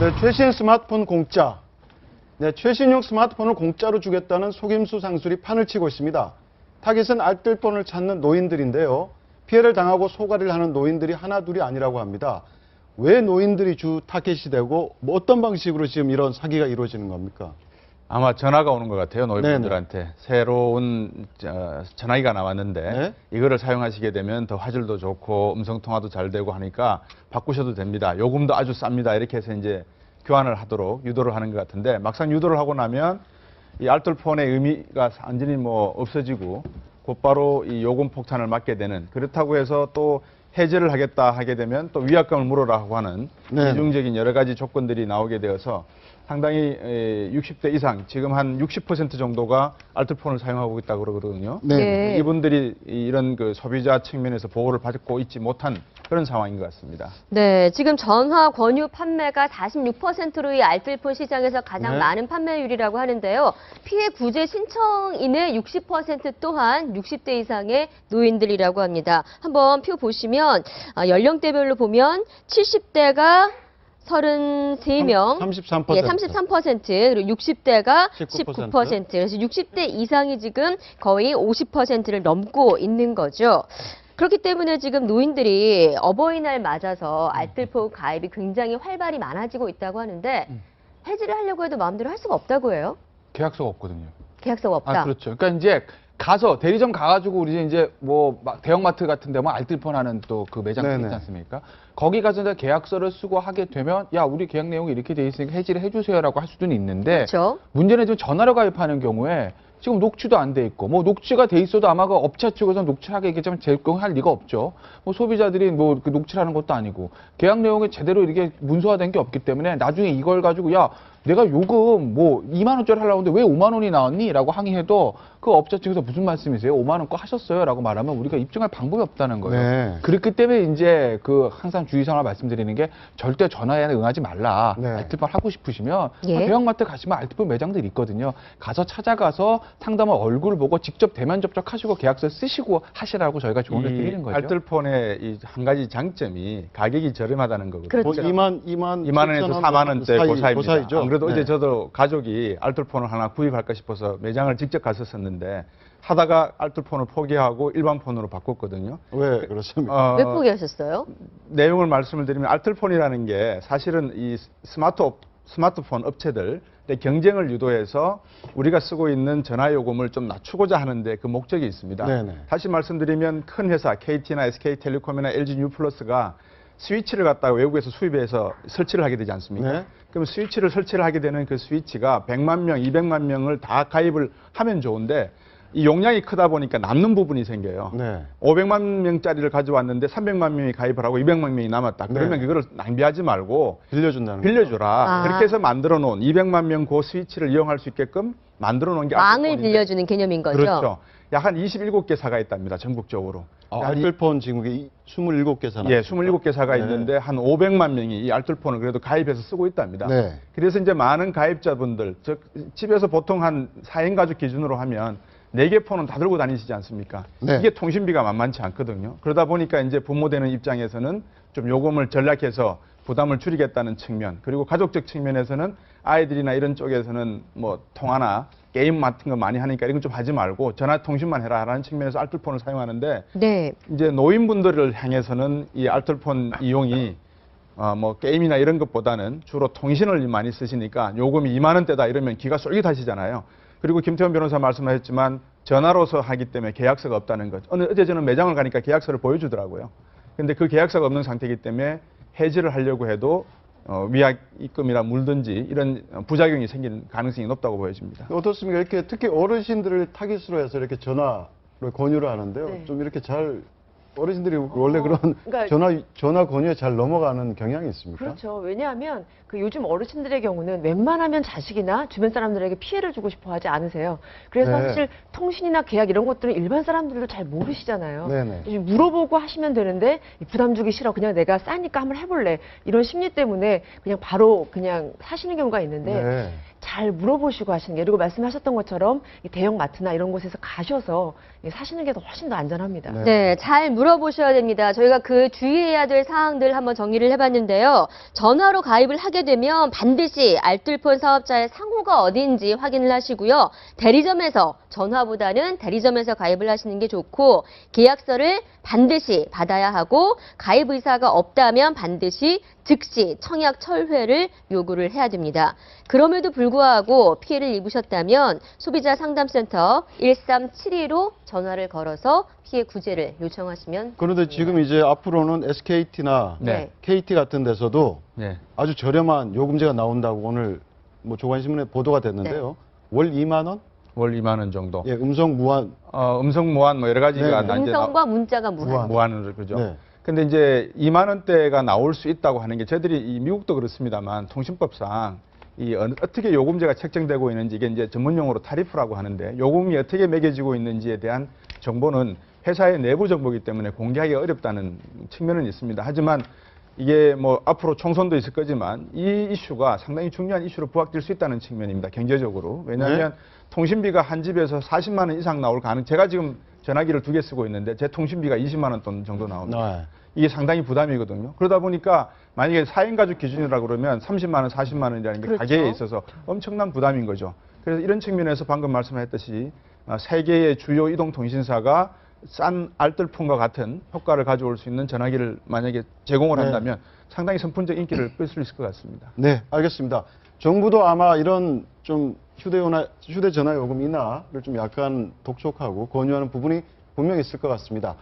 네, 최신 스마트폰 공짜. 네, 최신형 스마트폰을 공짜로 주겠다는 속임수 상술이 판을 치고 있습니다. 타깃은 알뜰폰을 찾는 노인들인데요. 피해를 당하고 소가리를 하는 노인들이 하나둘이 아니라고 합니다. 왜 노인들이 주 타깃이 되고 어떤 방식으로 지금 이런 사기가 이루어지는 겁니까? 아마 전화가 오는 것 같아요. 노인분들한테. 새로운 전화기가 나왔는데 네? 이거를 사용하시게 되면 더 화질도 좋고 음성통화도 잘 되고 하니까 바꾸셔도 됩니다. 요금도 아주 쌉니다. 이렇게 해서 이제 교환을 하도록 유도를 하는 것 같은데 막상 유도를 하고 나면 이 알뜰폰의 의미가 완전히 뭐 없어지고 곧바로 이 요금 폭탄을 맞게 되는, 그렇다고 해서 또 해지를 하겠다 하게 되면 또 위약금을 물어라고 하는 이중적인 여러 가지 조건들이 나오게 되어서 상당히 60대 이상, 지금 한 60% 정도가 알뜰폰을 사용하고 있다고 그러거든요. 네. 이분들이 이런 그 소비자 측면에서 보호를 받고 있지 못한 그런 상황인 것 같습니다. 네, 지금 전화 권유 판매가 46%로 이 알뜰폰 시장에서 가장 네. 많은 판매율이라고 하는데요. 피해 구제 신청인의 60% 또한 60대 이상의 노인들이라고 합니다. 한번 표 보시면 연령대별로 보면 70대가 33명, 33%. 예, 33%, 그리고 60대가 19%. 19%. 그래서 60대 이상이 지금 거의 50%를 넘고 있는 거죠. 그렇기 때문에 지금 노인들이 어버이날 맞아서 알뜰폰 가입이 굉장히 활발히 많아지고 있다고 하는데 해지를 하려고 해도 마음대로 할 수가 없다고 해요. 계약서가 없거든요. 계약서가 없다. 그렇죠. 그러니까 이제 가서 대리점 가가지고 우리 이제 뭐 대형마트 같은 데 뭐 알뜰폰 하는 또 그 매장 네네. 있지 않습니까? 거기 가서 이제 계약서를 쓰고 하게 되면 야, 우리 계약 내용이 이렇게 돼 있으니까 해지를 해주세요라고 할 수는 있는데 그렇죠. 문제는 지금 전화로 가입하는 경우에 지금 녹취도 안 돼 있고, 뭐 녹취가 돼 있어도 아마 그 업체 측에서 녹취하게 얘기하면 제공할 리가 없죠. 뭐 소비자들이 뭐 그 녹취를 하는 것도 아니고 계약 내용이 제대로 이렇게 문서화된 게 없기 때문에 나중에 이걸 가지고 야, 내가 요금 뭐 2만 원짜리 하려고 하는데 왜 5만 원이 나왔니? 라고 항의해도 그 업체 측에서 무슨 말씀이세요? 5만 원 거 하셨어요? 라고 말하면 우리가 입증할 방법이 없다는 거예요. 네. 그렇기 때문에 이제 그 항상 주의사항을 말씀드리는 게 절대 전화에 응하지 말라. 네. 알뜰폰 하고 싶으시면 예. 대형마트 가시면 알뜰폰 매장들이 있거든요. 가서 찾아가서 상담원 얼굴 보고 직접 대면 접촉하시고 계약서 쓰시고 하시라고 저희가 조언을 드리는 거죠. 알뜰폰의 이 한 가지 장점이 가격이 저렴하다는 거거든요. 그렇죠. 뭐 2만 원에서 4만 원대 그 사이입니다. 사이죠. 안 그래도 네. 어제 저도 가족이 알뜰폰을 하나 구입할까 싶어서 매장을 직접 갔었었는데 하다가 알뜰폰을 포기하고 일반 폰으로 바꿨거든요. 왜 그렇습니까? 왜 포기하셨어요? 내용을 말씀을 드리면 알뜰폰이라는 게 사실은 이 스마트폰 업체들 경쟁을 유도해서 우리가 쓰고 있는 전화요금을 좀 낮추고자 하는데 그 목적이 있습니다. 네네. 다시 말씀드리면 큰 회사 KT나 SK텔레콤이나 LG뉴플러스가 스위치를 갖다가 외국에서 수입해서 설치를 하게 되지 않습니까? 네. 그럼 스위치를 설치를 하게 되는 그 스위치가 100만 명, 200만 명을 다 가입을 하면 좋은데 이 용량이 크다 보니까 남는 부분이 생겨요. 네. 500만 명짜리를 가져왔는데 300만 명이 가입을 하고 200만 명이 남았다. 그러면 네. 그거를 낭비하지 말고 빌려준다는 빌려주라. 아. 그렇게 해서 만들어 놓은 200만 명 그 스위치를 이용할 수 있게끔 만들어 놓은 게 망을 알뜰폰인데. 빌려주는 개념인 거죠. 그렇죠. 약 한 27개사가 있답니다. 전국적으로. 알뜰폰 지금 27개사나. 예, 27개사가 네. 있는데 한 500만 명이 이 알뜰폰을 그래도 가입해서 쓰고 있답니다. 네. 그래서 이제 많은 가입자분들, 즉 집에서 보통 한 4인 가족 기준으로 하면 4개 폰은 다 들고 다니시지 않습니까? 네. 이게 통신비가 만만치 않거든요. 그러다 보니까 이제 부모 되는 입장에서는 좀 요금을 전략해서 부담을 줄이겠다는 측면, 그리고 가족적 측면에서는 아이들이나 이런 쪽에서는 뭐 통화나 게임 같은 거 많이 하니까 이건 좀 하지 말고 전화 통신만 해라라는 측면에서 알뜰폰을 사용하는데 네. 이제 노인분들을 향해서는 이 알뜰폰 이용이 뭐 게임이나 이런 것보다는 주로 통신을 많이 쓰시니까 요금이 2만 원대다 이러면 기가 쏠깃하시잖아요. 그리고 김태원 변호사 말씀하셨지만 전화로서 하기 때문에 계약서가 없다는 것. 어제 저는 매장을 가니까 계약서를 보여주더라고요. 근데 그 계약서가 없는 상태이기 때문에 해지를 하려고 해도 위약 입금이나 물든지 이런 부작용이 생기는 가능성이 높다고 보여집니다. 어떻습니까? 이렇게 특히 어르신들을 타깃으로 해서 이렇게 전화를 권유를 하는데요. 네. 좀 이렇게 잘 어르신들이 원래 그런 그러니까 전화 권유에 잘 넘어가는 경향이 있습니까? 그렇죠. 왜냐하면 그 요즘 어르신들의 경우는 웬만하면 자식이나 주변 사람들에게 피해를 주고 싶어 하지 않으세요. 그래서 네. 사실 통신이나 계약 이런 것들은 일반 사람들도 잘 모르시잖아요. 네네. 물어보고 하시면 되는데 부담 주기 싫어. 그냥 내가 싸니까 한번 해볼래. 이런 심리 때문에 그냥 바로 그냥 사시는 경우가 있는데 네. 잘 물어보시고 하시는 게, 그리고 말씀하셨던 것처럼 이 대형 마트나 이런 곳에서 가셔서 사시는 게 더 훨씬 더 안전합니다. 네. 네, 잘 물어보셔야 됩니다. 저희가 그 주의해야 될 사항들 한번 정리를 해봤는데요. 전화로 가입을 하게 되면 반드시 알뜰폰 사업자의 상호가 어딘지 확인을 하시고요. 대리점에서, 전화보다는 대리점에서 가입을 하시는 게 좋고, 계약서를 반드시 받아야 하고, 가입 의사가 없다면 반드시 즉시 청약 철회를 요구를 해야 됩니다. 그럼에도 불구하고 피해를 입으셨다면 소비자 상담센터 1372로 전화를 걸어서 피해 구제를 요청하시면 그런데 지금 이제 앞으로는 SKT나 네. KT 같은 데서도 네. 아주 저렴한 요금제가 나온다고 오늘 뭐 조간신문에 보도가 됐는데요. 월 2만 원? 월 2만 원 정도. 예, 음성 무한. 음성 무한 뭐 여러 가지가 네. 나 이제 음성과 문자가 무한. 무한으로 그죠. 네. 근데 이제 2만 원대가 나올 수 있다고 하는 게 저희들이 이 미국도 그렇습니다만 통신법상 이 어떻게 요금제가 책정되고 있는지 이게 이제 전문 용어로 타리프라고 하는데 요금이 어떻게 매겨지고 있는지에 대한 정보는 회사의 내부 정보이기 때문에 공개하기 어렵다는 측면은 있습니다. 하지만 이게 뭐 앞으로 총선도 있을 거지만 이 이슈가 상당히 중요한 이슈로 부각될 수 있다는 측면입니다. 경제적으로. 왜냐하면 통신비가 한 집에서 40만 원 이상 나올 제가 지금 전화기를 2개 쓰고 있는데 제 통신비가 20만 원 돈 정도 나옵니다. 네. 이게 상당히 부담이거든요. 그러다 보니까 만약에 4인 가족 기준이라고 그러면 30만 원, 40만 원이라는 게 그렇죠. 가계에 있어서 엄청난 부담인 거죠. 그래서 이런 측면에서 방금 말씀하셨듯이 세계의 주요 이동통신사가 싼 알뜰폰과 같은 효과를 가져올 수 있는 전화기를 만약에 제공을 네. 한다면 상당히 선풍적 인기를 끌 수 있을 것 같습니다. 네, 알겠습니다. 정부도 아마 이런 좀 휴대전화 요금 인하를 좀 약간 독촉하고 권유하는 부분이 분명히 있을 것 같습니다.